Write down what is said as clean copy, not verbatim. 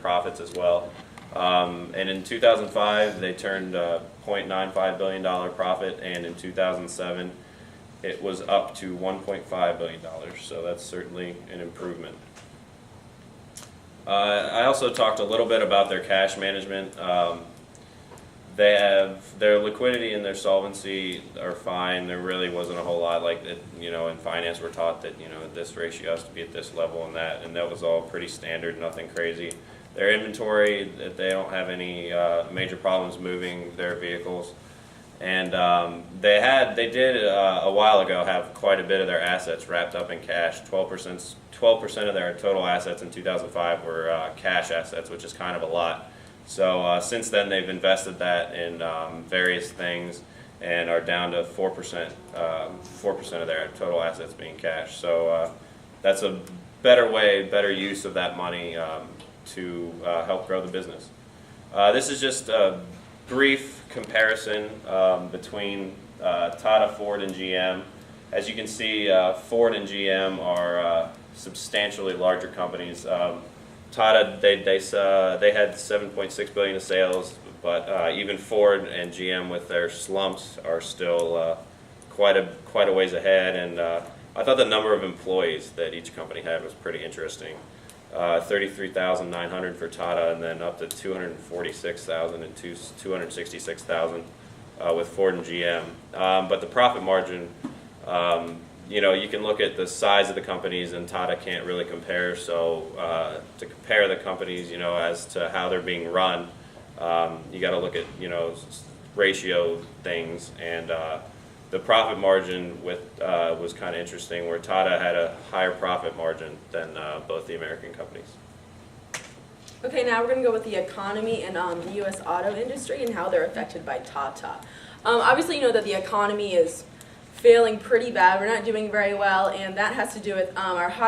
profits as well. And in 2005, they turned a $0.95 billion profit, and in 2007, it was up to $1.5 billion. So that's certainly an improvement. I also talked a little bit about their cash management. They have their liquidity and their solvency are fine. There really wasn't a whole lot like that. In finance, we're taught that this ratio has to be at this level and that was all pretty standard, nothing crazy. Their inventory, they don't have any major problems moving their vehicles, and they did a while ago have quite a bit of their assets wrapped up in cash. 12% of their total assets in 2005 were cash assets, which is kind of a lot. So since then, they've invested that in various things and are down to 4% of their total assets being cash. So that's a better use of that money to help grow the business. This is just a brief comparison between Tata, Ford, and GM. As you can see, Ford and GM are substantially larger companies. Tata, they had $7.6 billion of sales, but even Ford and GM with their slumps are still quite a ways ahead. And I thought the number of employees that each company had was pretty interesting. 33,900 for Tata, and then up to 246,000 and 266,000 with Ford and GM. But the profit margin, you can look at the size of the companies, and Tata can't really compare. So to compare the companies, as to how they're being run, you got to look at ratio things, and the profit margin was kind of interesting, where Tata had a higher profit margin than both the American companies. Okay, now we're going to go with the economy and the U.S. auto industry and how they're affected by Tata. Obviously, you know that the economy is failing pretty bad. We're not doing very well, and that has to do with our high